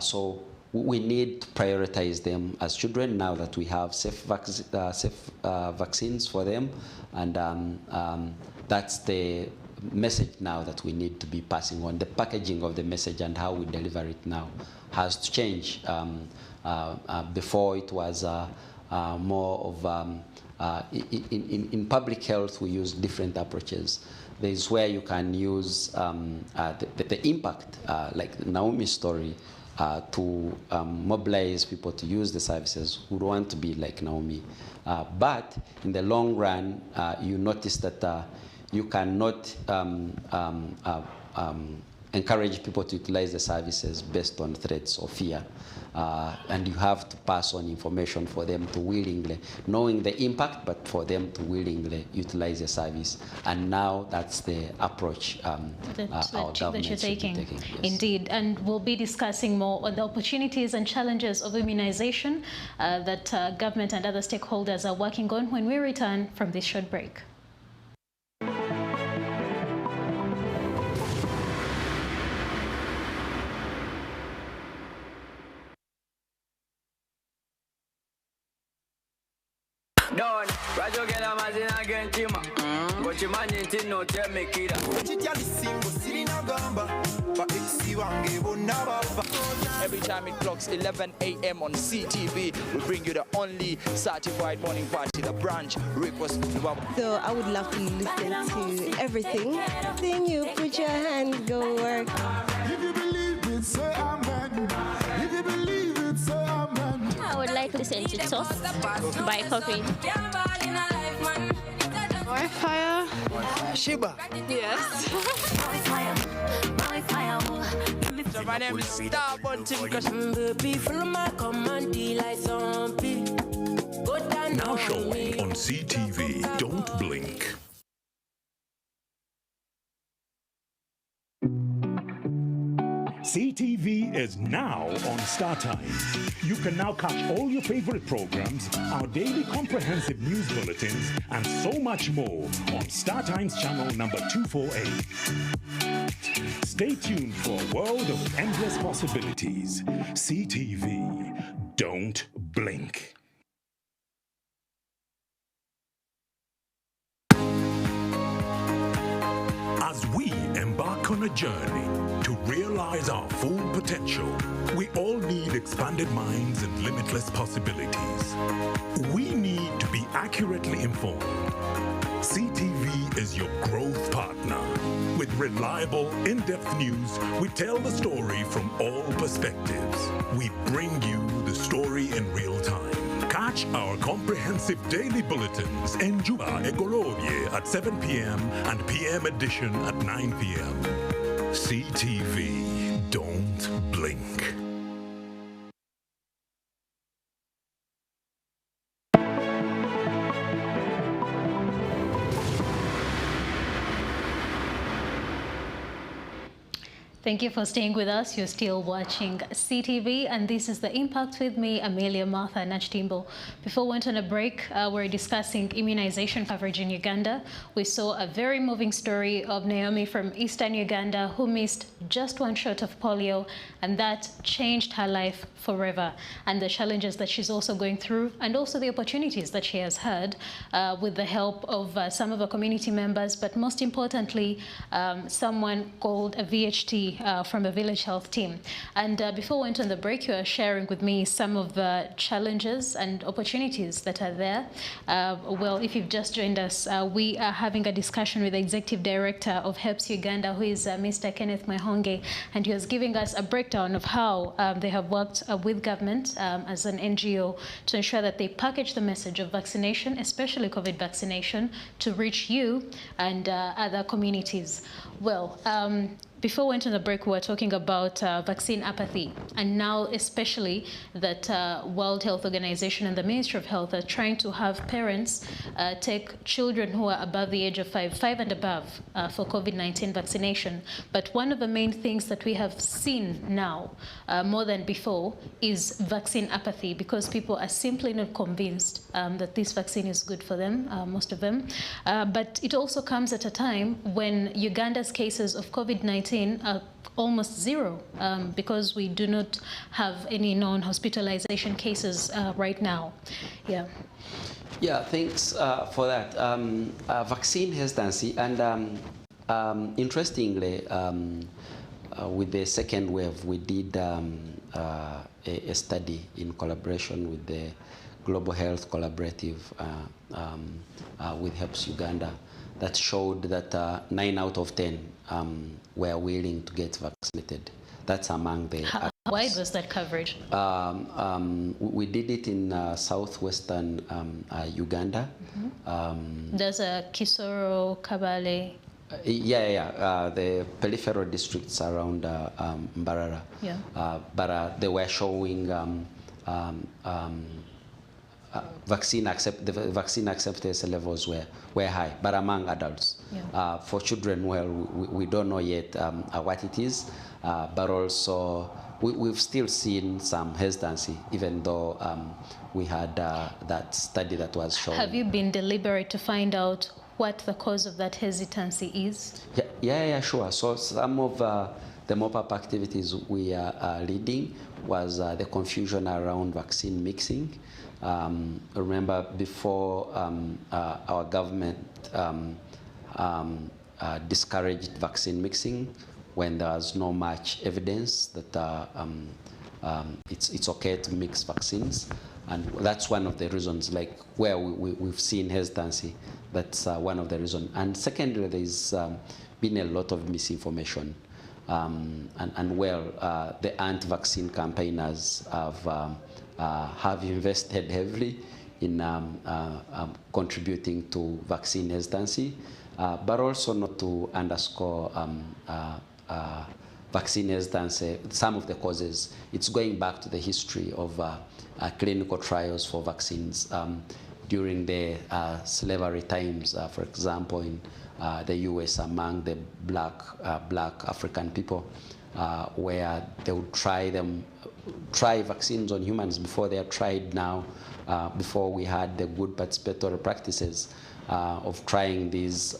[SPEAKER 15] So we need to prioritize them as children now that we have safe vaccines for them, and that's the message now that we need to be passing on. The packaging of the message and how we deliver it now has to change. Before it was more of, in public health we use different approaches. There is where you can use the impact, like Naomi's story, to mobilize people to use the services who want to be like Naomi. But in the long run, you notice that you cannot encourage people to utilize the services based on threats or fear. And you have to pass on information for them to willingly, knowing the impact, but for them to willingly utilize the service. And now that's the approach our government
[SPEAKER 2] you're taking.
[SPEAKER 15] Yes.
[SPEAKER 2] Indeed, and we'll be discussing more on the opportunities and challenges of immunization that government and other stakeholders are working on when we return from this short break.
[SPEAKER 16] Don, Rajo get a mazina again, Tima. But you man, you didn't know, tell me, kid.
[SPEAKER 17] Every time it clocks 11 a.m. on CTV, we bring you the only certified morning party, the branch request.
[SPEAKER 18] So I would love to listen to everything. Then you put your hand, go work.
[SPEAKER 19] If you believe it, say amen. If you believe it, say amen.
[SPEAKER 20] I would like to listen to Toast by Coffee.
[SPEAKER 21] More fire.
[SPEAKER 17] Shiba.
[SPEAKER 21] Yes.
[SPEAKER 17] So my name is Starbun Tim.
[SPEAKER 1] Now showing on CTV, Don't Blink. CTV is now on StarTimes. You can now catch all your favorite programs, our daily comprehensive news bulletins, and so much more on StarTimes channel number 248. Stay tuned for a world of endless possibilities. CTV, don't blink. As we embark on a journey to realize our full potential, we all need expanded minds and limitless possibilities. We need to be accurately informed. CTV is your growth partner. With reliable, in-depth news, we tell the story from all perspectives. We bring you the story in real time. Catch our comprehensive daily bulletins in Juba Egolobye at 7 p.m. and PM edition at 9 p.m. CTV, don't blink.
[SPEAKER 2] Thank you for staying with us. You're still watching CTV, and this is The Impact with me, Amelia Martha Nachtimbo. Before we went on a break, we're discussing immunization coverage in Uganda. We saw a very moving story of Naomi from eastern Uganda who missed just one shot of polio, and that changed her life forever, and the challenges that she's also going through, and also the opportunities that she has had with the help of some of her community members, but most importantly, someone called a VHT from a village health team. And before we went on the break, you are sharing with me some of the challenges and opportunities that are there. Well, if you've just joined us, we are having a discussion with the Executive Director of HEPS Uganda, who is Mr. Kenneth Mwehonge, and he was giving us a breakdown of how they have worked with government as an NGO to ensure that they package the message of vaccination, especially COVID vaccination, to reach you and other communities. Well, before we went on the break, we were talking about vaccine apathy, and now especially that World Health Organization and the Ministry of Health are trying to have parents take children who are above the age of 5 and above for COVID-19 vaccination. But one of the main things that we have seen now, more than before, is vaccine apathy, because people are simply not convinced that this vaccine is good for them, most of them. But it also comes at a time when Uganda's cases of COVID-19 are almost zero, because we do not have any known hospitalization cases right now. Yeah.
[SPEAKER 15] Yeah, thanks for that. Vaccine hesitancy, and Interestingly, with the second wave, we did a study in collaboration with the Global Health Collaborative with Helps Uganda that showed that 9 out of 10 were willing to get vaccinated. That's among the...
[SPEAKER 2] How wide was that coverage?
[SPEAKER 15] We did it in southwestern Uganda.
[SPEAKER 2] There's a Kisoro, Kabale.
[SPEAKER 15] The peripheral districts around Mbarara.
[SPEAKER 2] Yeah.
[SPEAKER 15] But they were showing vaccine acceptance levels were high, but among adults.
[SPEAKER 2] Yeah.
[SPEAKER 15] For children, well, we don't know yet what it is, but also we've still seen some hesitancy, even though we had that study that was shown.
[SPEAKER 2] Have you been deliberate to find out what the cause of that hesitancy is?
[SPEAKER 15] Yeah, sure. So some of the mop-up activities we are leading was the confusion around vaccine mixing. Remember, before our government discouraged vaccine mixing when there was no much evidence that it's okay to mix vaccines. And that's one of the reasons, like where we've seen hesitancy. That's one of the reasons. And secondly, there's been a lot of misinformation. The anti-vaccine campaigners have invested heavily in contributing to vaccine hesitancy, but also not to underscore vaccine hesitancy. Some of the causes, it's going back to the history of clinical trials for vaccines during the slavery times, for example, in the US among the black African people, where they would try vaccines on humans before they are tried now, before we had the good participatory practices of trying these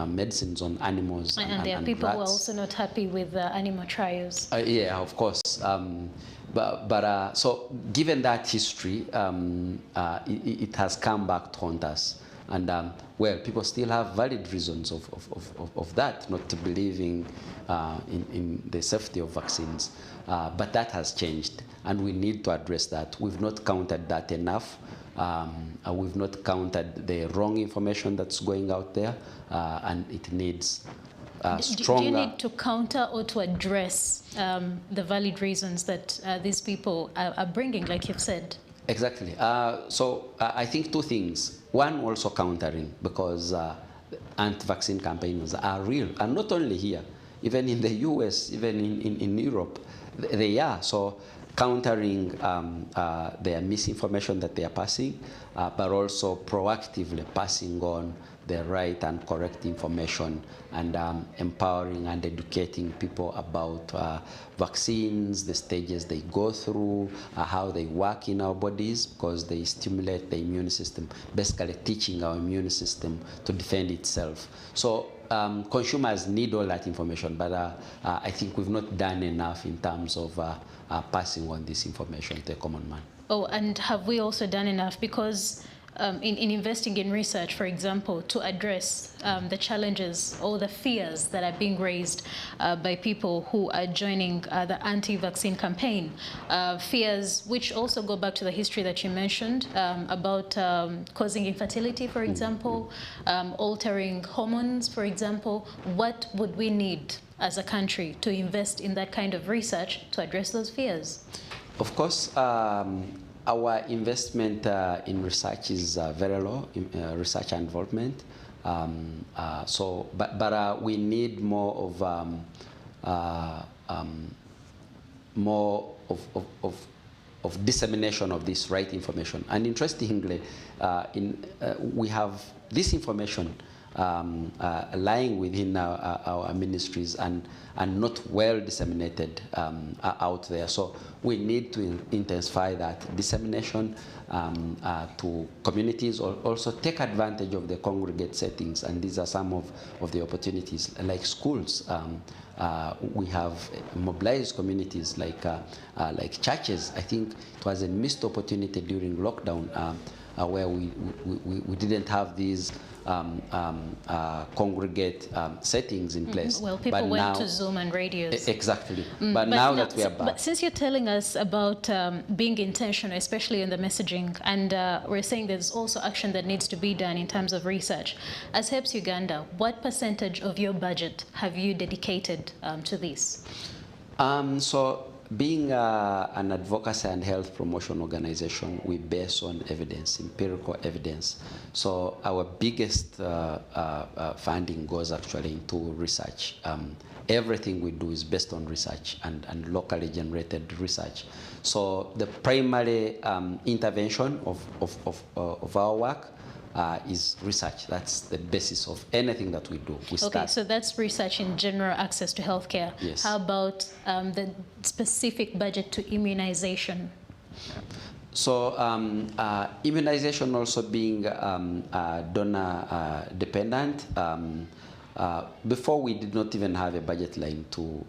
[SPEAKER 15] medicines on animals.
[SPEAKER 2] And there are people who are also not happy with animal trials.
[SPEAKER 15] Yeah, of course. So given that history, it has come back to haunt us. And people still have valid reasons of that, not believing in the safety of vaccines. But that has changed, and we need to address that. We've not counted that enough. We've not counted the wrong information that's going out there, and it needs stronger...
[SPEAKER 2] Do you need to counter or to address the valid reasons that these people are bringing, like you've said?
[SPEAKER 15] Exactly. So I think two things. One, also countering, because anti-vaccine campaigners are real, and not only here, even in the US, even in Europe, they are. So countering their misinformation that they are passing, but also proactively passing on the right and correct information, and empowering and educating people about vaccines, the stages they go through, how they work in our bodies, because they stimulate the immune system, basically teaching our immune system to defend itself. So consumers need all that information, but I think we've not done enough in terms of passing on this information to the common man.
[SPEAKER 2] Oh, and have we also done enough? Because in investing in research, for example, to address the challenges or the fears that are being raised by people who are joining the anti-vaccine campaign, fears which also go back to the history that you mentioned about causing infertility, for example, altering hormones, for example. What would we need as a country to invest in that kind of research to address those fears?
[SPEAKER 15] Of course, our investment in research is very low, research and development. But we need more of dissemination of this right information. And interestingly, we have this information lying within our ministries and not well disseminated out there. So we need to intensify that dissemination to communities, or also take advantage of the congregate settings. And these are some of the opportunities, like schools. We have mobilized communities like churches. I think it was a missed opportunity during lockdown. where we didn't have these congregate settings in place.
[SPEAKER 2] Well, people
[SPEAKER 15] but
[SPEAKER 2] went
[SPEAKER 15] now,
[SPEAKER 2] to Zoom and radios.
[SPEAKER 15] Exactly. But now that we are back.
[SPEAKER 2] But since you're telling us about being intentional, especially in the messaging, and we're saying there's also action that needs to be done in terms of research, as HEPS Uganda, what percentage of your budget have you dedicated to this?
[SPEAKER 15] So being an advocacy and health promotion organization, we base on evidence, empirical evidence. So our biggest funding goes actually into research. Everything we do is based on research and locally generated research. So the primary intervention of our work is research. That's the basis of anything that we do.
[SPEAKER 2] Okay, so that's research in general access to healthcare.
[SPEAKER 15] Yes.
[SPEAKER 2] How about the specific budget to immunization?
[SPEAKER 15] So immunization also being donor dependent. Before we did not even have a budget line to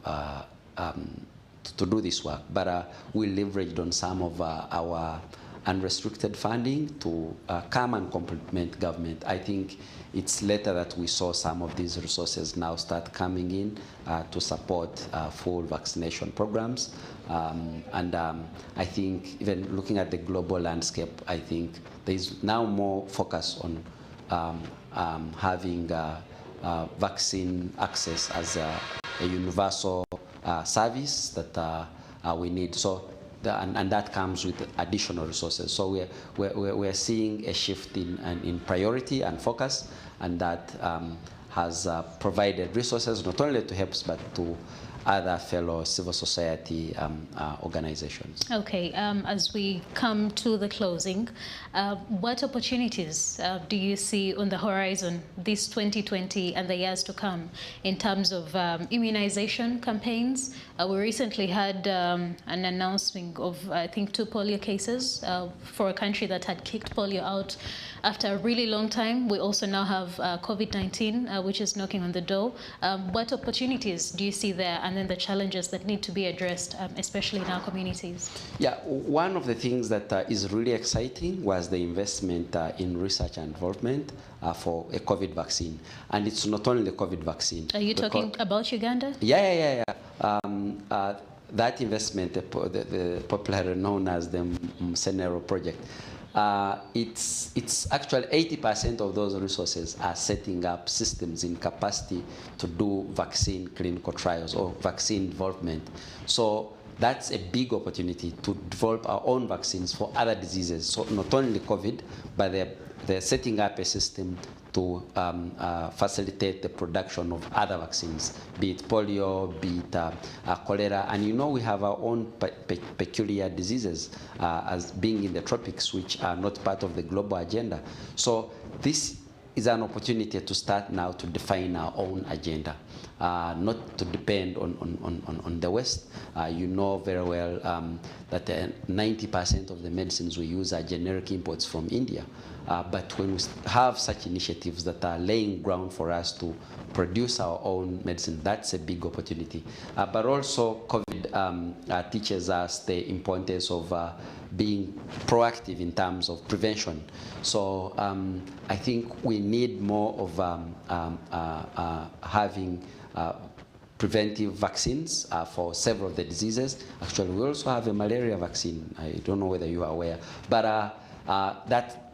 [SPEAKER 15] do this work, but we leveraged on some of our unrestricted funding to come and complement government. I think it's later that we saw some of these resources now start coming in to support full vaccination programs. I think even looking at the global landscape, I think there's now more focus on having vaccine access as a universal service that we need. So. And that comes with additional resources. So we're seeing a shift in priority and focus, and that has provided resources not only to HEPS but to other fellow civil society organizations.
[SPEAKER 2] Okay, as we come to the closing, what opportunities do you see on the horizon this 2020 and the years to come in terms of immunization campaigns? We recently had an announcement of, I think, 2 polio cases for a country that had kicked polio out after a really long time. We also now have COVID-19, which is knocking on the door. What opportunities do you see there, and then the challenges that need to be addressed, especially in our communities?
[SPEAKER 15] Yeah, one of the things that is really exciting was the investment in research and development for a COVID vaccine. And it's not only the COVID vaccine.
[SPEAKER 2] Are you talking about Uganda?
[SPEAKER 15] Yeah. That investment, the popularly known as the Scenario project, it's actually 80% of those resources are setting up systems in capacity to do vaccine clinical trials or vaccine development. So that's a big opportunity to develop our own vaccines for other diseases. So not only COVID, but they're setting up a system to facilitate the production of other vaccines, be it polio, be it cholera. And you know we have our own peculiar diseases as being in the tropics, which are not part of the global agenda. So this is an opportunity to start now to define our own agenda, not to depend on the West. You know very well that 90% of the medicines we use are generic imports from India. But when we have such initiatives that are laying ground for us to produce our own medicine, that's a big opportunity. But also COVID teaches us the importance of being proactive in terms of prevention. So I think we need more of having preventive vaccines for several of the diseases. Actually, we also have a malaria vaccine. I don't know whether you are aware, but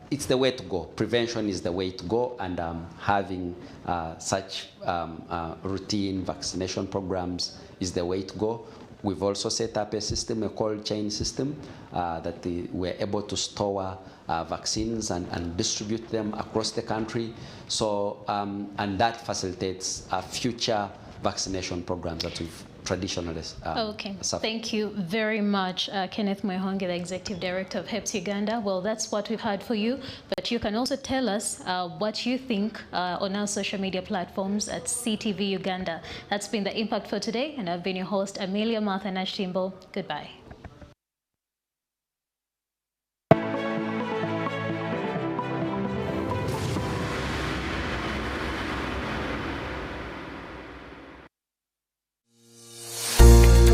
[SPEAKER 15] it's the way to go. Prevention is the way to go, and having such routine vaccination programs is the way to go. We've also set up a system, a cold chain system, that we're able to store vaccines and distribute them across the country. So, and that facilitates future vaccination programs that we've traditionally
[SPEAKER 2] Okay, thank you very much, Kenneth Mwehonge, the Executive Director of HEPS Uganda. Well, that's what we've had for you, but you can also tell us what you think on our social media platforms at CTV Uganda. That's been The Impact for today, and I've been your host, Amelia Martha Nashtimbo. Goodbye.